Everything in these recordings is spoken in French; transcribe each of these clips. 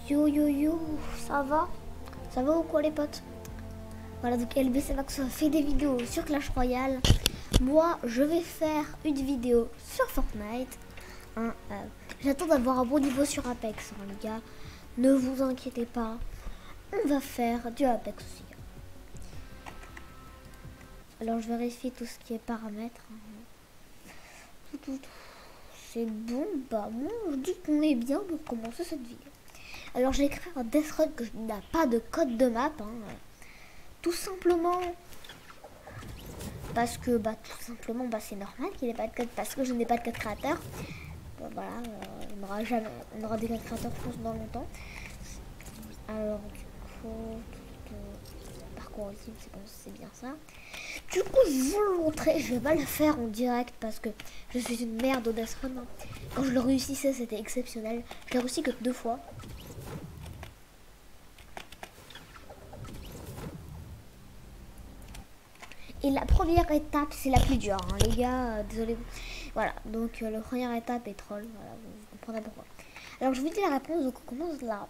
Yo yo yo, ça va? Ça va ou quoi les potes? Voilà, donc LBC Max fait des vidéos sur Clash Royale. Moi, je vais faire une vidéo sur Fortnite. Hein, j'attends d'avoir un bon niveau sur Apex, hein, les gars. Ne vous inquiétez pas. On va faire du Apex aussi. Alors, je vérifie tout ce qui est paramètres. C'est bon, bah bon, je dis qu'on est bien pour commencer cette vidéo. Alors, j'ai écrit un Death Run que n'a pas de code de map. Hein, tout simplement parce que c'est normal qu'il n'ait pas de code, parce que je n'ai pas de code créateur. Voilà, on aura des codes créateurs je pense dans longtemps. Alors du coup, parcours ultime, c'est bien ça. Du coup, je vous le montrer, je vais pas le faire en direct parce que je suis une merde au Death Run. Quand je le réussissais, c'était exceptionnel. Je l'ai réussi que 2 fois. Et la première étape, c'est la plus dure, hein, les gars. Désolé. Voilà, donc la première étape est troll. Voilà, vous comprenez pourquoi. Alors, je vous dis la réponse, donc on commence là.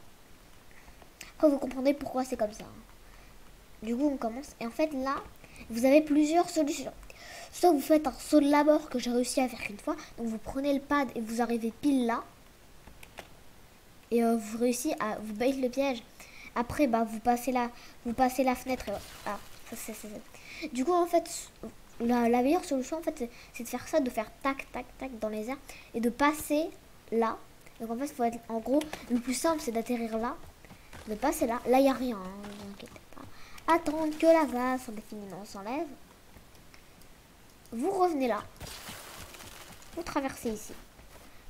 Après, vous comprenez pourquoi c'est comme ça. Hein. Du coup, on commence. Et en fait, là, vous avez plusieurs solutions. Soit vous faites un saut de la mort que j'ai réussi à faire une fois. Donc, vous prenez le pad et vous arrivez pile là. Et vous réussissez à vous bait le piège. Après, bah, vous passez la fenêtre. Ah, ça, c'est. Du coup, en fait, la meilleure solution, en fait, c'est de faire ça, de faire tac, tac, tac dans les airs et de passer là. Donc, en fait, faut être, en gros, le plus simple, c'est d'atterrir là, de passer là. Là, il n'y a rien, hein, ne vous inquiétez pas. Attendre que la glace indéfiniment s'enlève. Vous revenez là. Vous traversez ici.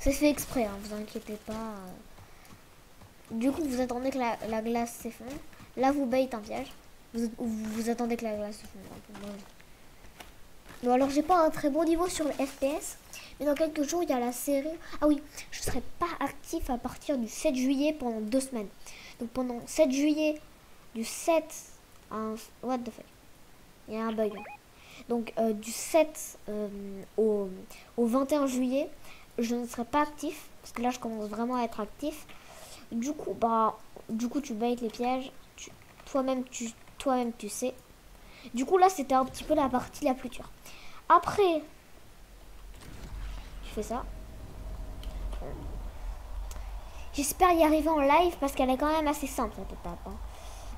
C'est fait exprès, hein, vous inquiétez pas. Du coup, vous attendez que la glace s'effondre. Là, vous bait un piège. Vous attendez que la glace s'effondre. Bon, alors, j'ai pas un très bon niveau sur le FPS. Mais dans quelques jours, il y a la série. Ah oui, je serai pas actif à partir du 7 juillet pendant 2 semaines. Donc, pendant 7 juillet, du 7 à... What the fuck? Il y a un bug. Donc, du 7 au 21 juillet, je ne serai pas actif. Parce que là, je commence vraiment à être actif. Du coup, tu baites les pièges. Toi-même, tu sais. Du coup, là, c'était un petit peu la partie la plus dure. Après, tu fais ça. J'espère y arriver en live parce qu'elle est quand même assez simple, cette étape. Hein.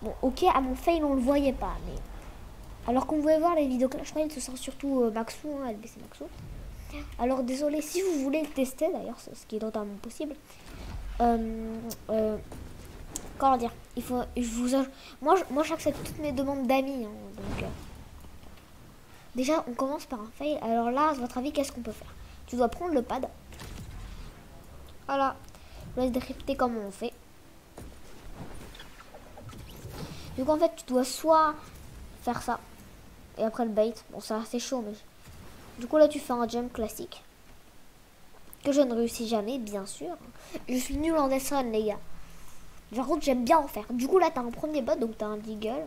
Bon, ok, à mon fail, on le voyait pas. Mais alors qu'on pouvait voir les vidéos Clash Royale, ce sera surtout Maxou, hein, LBC Maxou. Alors, désolé, si vous voulez le tester, d'ailleurs, ce qui est totalement possible. Comment dire, moi j'accepte toutes mes demandes d'amis, hein, donc déjà on commence par un fail. Alors là, à votre avis, qu'est-ce qu'on peut faire? Tu dois prendre le pad. Voilà, je laisse décrypter comment on fait. Donc en fait, tu dois soit faire ça et après le bait. Bon, c'est assez chaud, mais du coup là tu fais un jump classique que je ne réussis jamais, bien sûr. Je suis nul en Death Run, les gars. Par contre, j'aime bien en faire. Du coup, là, t'as un premier bot, donc t'as un deagle.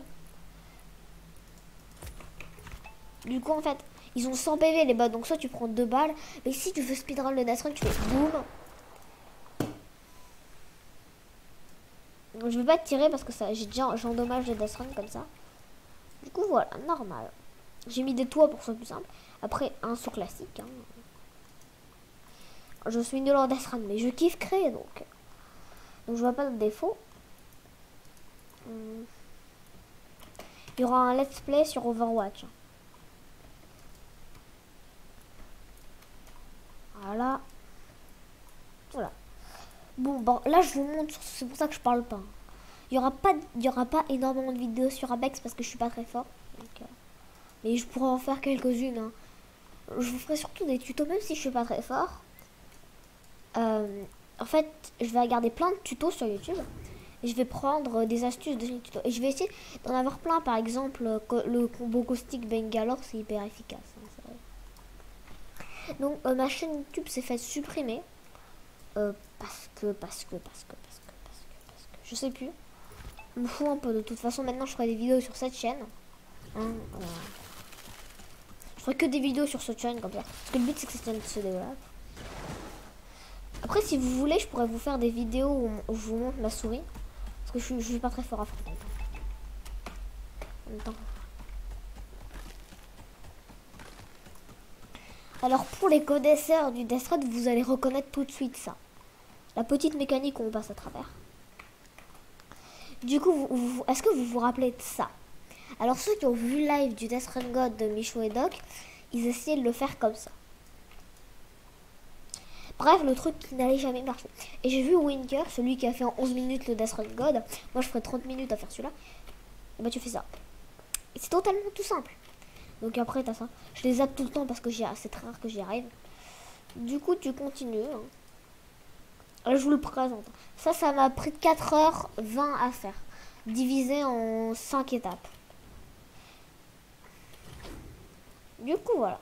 Du coup, en fait, ils ont 100 PV, les bots. Donc, soit tu prends 2 balles. Mais si tu veux speedrun le Death Run, tu fais boum. Je veux pas te tirer parce que j'endommage le Death Run comme ça. Du coup, voilà, normal. J'ai mis des toits pour que ce soit plus simple. Après, un saut classique. Hein. Je suis nul en Death Run, mais je kiffe créer, donc je vois pas de défaut. Il y aura un let's play sur Overwatch. Voilà. Bon, là je vous montre, c'est pour ça que je parle pas. Il y aura pas énormément de vidéos sur Apex parce que je suis pas très fort. Donc, mais je pourrais en faire quelques-unes. Hein. Je vous ferai surtout des tutos même si je suis pas très fort. En fait, je vais regarder plein de tutos sur YouTube. Et je vais prendre des astuces de tutos. Et je vais essayer d'en avoir plein. Par exemple, le combo Caustic Bangalore, c'est hyper efficace. Hein, donc, ma chaîne YouTube s'est faite supprimer. Parce que, je sais plus. Je me fous un peu. De toute façon, maintenant, je ferai des vidéos sur cette chaîne. Hein, je ferai que des vidéos sur cette chaîne, comme ça. Parce que le but, c'est que cette chaîne se développe. Après, si vous voulez, je pourrais vous faire des vidéos où je vous montre ma souris. Parce que je suis pas très fort à Fortnite. En même temps. Alors, pour les connaisseurs du Death Run, vous allez reconnaître tout de suite ça. La petite mécanique où on passe à travers. Du coup, est-ce que vous vous rappelez de ça? Alors, ceux qui ont vu le live du Death Run God de Michou et Doc, ils essayaient de le faire comme ça. Bref, le truc qui n'allait jamais marcher. Et j'ai vu Winker, celui qui a fait en 11 minutes le Death Run God. Moi, je ferais 30 minutes à faire celui-là. Et bah, tu fais ça. Et c'est totalement tout simple. Donc après, t'as ça. Je les zappe tout le temps parce que c'est très rare que j'y arrive. Du coup, tu continues. Hein. Alors, je vous le présente. Ça m'a pris 4h20 à faire. Divisé en 5 étapes. Du coup, voilà.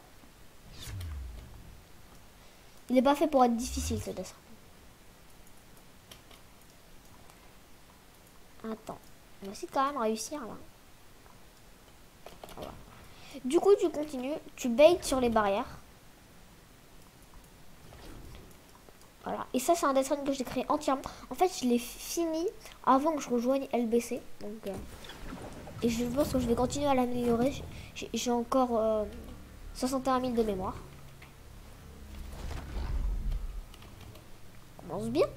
Il n'est pas fait pour être difficile, ce dessin. Attends. On va essayer de quand même réussir, là. Voilà. Du coup, tu continues. Tu baites sur les barrières. Voilà. Et ça, c'est un dessin que j'ai créé entièrement. En fait, je l'ai fini avant que je rejoigne LBC. Donc, et je pense que je vais continuer à l'améliorer. J'ai encore 61 000 de mémoire. On commence bien.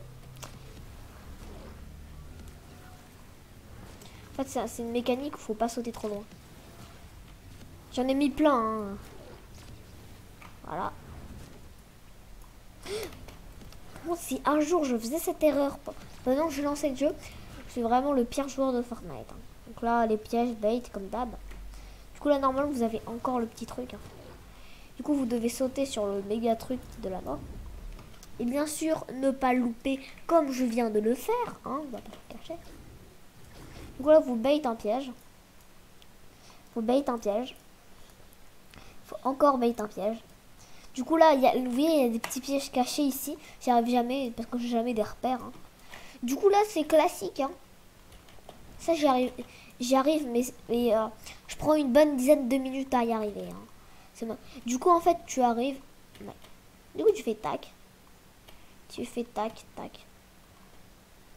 En fait, c'est une mécanique, faut pas sauter trop loin. J'en ai mis plein. Hein. Voilà. Bon, si un jour je faisais cette erreur pendant que je lançais le jeu, je suis vraiment le pire joueur de Fortnite. Hein. Donc là, les pièges, bait, comme d'hab. Du coup, là, normalement, vous avez encore le petit truc. Hein. Du coup, vous devez sauter sur le méga truc de la mort. Et bien sûr, ne pas louper comme je viens de le faire. Hein, on va pas le cacher. Du coup, là, vous bait un piège. Vous bait un piège. Faut encore bait un piège. Du coup, là, vous voyez, il y a des petits pièges cachés ici. J'y arrive jamais parce que j'ai jamais des repères. Hein. Du coup, là, c'est classique. Hein. Ça, j'y arrive, mais je prends une bonne dizaine de minutes à y arriver. Hein. C'est bon. Du coup, en fait, tu arrives. Ouais. Du coup, tu fais tac. Tu fais tac, tac.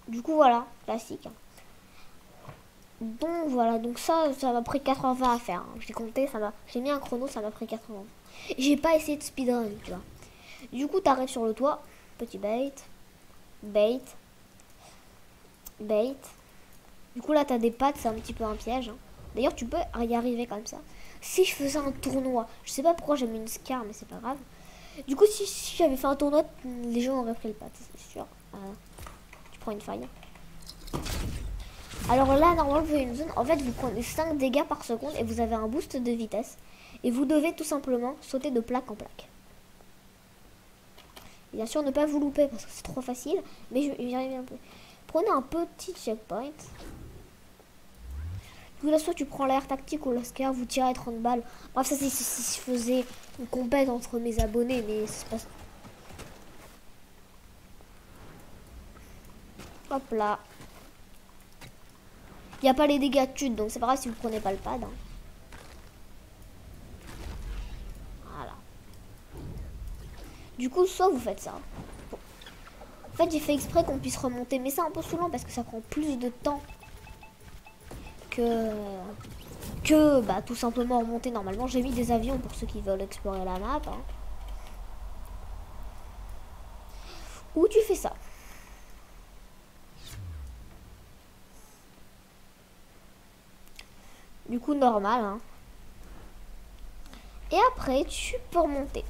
Du coup, voilà, classique. Hein. Donc, voilà. Donc, ça m'a pris 4h20 à faire. Hein. J'ai compté, j'ai mis un chrono, ça m'a pris 4h20. J'ai pas essayé de speedrun, tu vois. Du coup, t'arrives sur le toit. Petit bait. Bait. Bait. Du coup, là, t'as des pattes, c'est un petit peu un piège. Hein. D'ailleurs, tu peux y arriver comme ça. Si je faisais un tournoi, je sais pas pourquoi j'ai mis une scar, mais c'est pas grave. Du coup, si j'avais fait un tournoi, les gens auraient pris le patte, c'est sûr. Tu prends une faille. Alors là, normalement, vous avez une zone. En fait, vous prenez 5 dégâts par seconde et vous avez un boost de vitesse. Et vous devez tout simplement sauter de plaque en plaque. Et bien sûr, ne pas vous louper parce que c'est trop facile. Mais j'y arrive un peu. Prenez un petit checkpoint. Du coup, là, soit tu prends l'air tactique ou le scare, vous tirez 30 balles. Bref, ça, c'est si je faisais une compète entre mes abonnés, mais c'est pas. Hop là. Il n'y a pas les dégâts de chute, donc c'est pas grave si vous prenez pas le pad. Hein. Voilà. Du coup, soit vous faites ça. Bon. En fait, j'ai fait exprès qu'on puisse remonter, mais c'est un peu saoulant parce que ça prend plus de temps que bah, tout simplement remonter normalement. J'ai mis des avions pour ceux qui veulent explorer la map. Hein. Ou tu fais ça. Du coup, normal. Hein. Et après, tu peux remonter.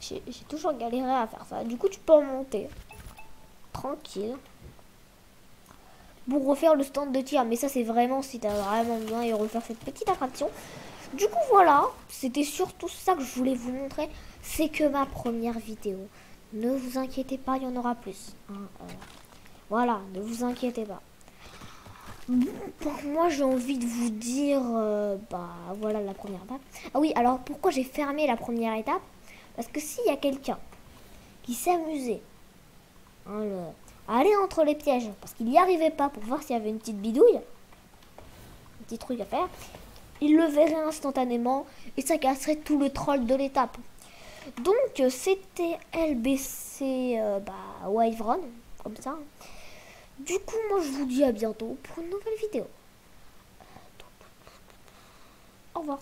J'ai toujours galéré à faire ça. Du coup, tu peux remonter. Tranquille. Pour refaire le stand de tir. Mais ça, c'est vraiment si t'as vraiment besoin et refaire cette petite attraction. Du coup, voilà. C'était surtout ça que je voulais vous montrer. C'est que ma première vidéo. Ne vous inquiétez pas, il y en aura plus. Hein, voilà, ne vous inquiétez pas. Pour moi, j'ai envie de vous dire... bah, voilà la première étape. Ah oui, alors pourquoi j'ai fermé la première étape? Parce que s'il y a quelqu'un qui s'amusait hein, à aller entre les pièges, parce qu'il n'y arrivait pas pour voir s'il y avait une petite bidouille, un petit truc à faire, il le verrait instantanément et ça casserait tout le troll de l'étape. Donc c'était LBC Wave Run, comme ça. Du coup, moi je vous dis à bientôt pour une nouvelle vidéo. Au revoir.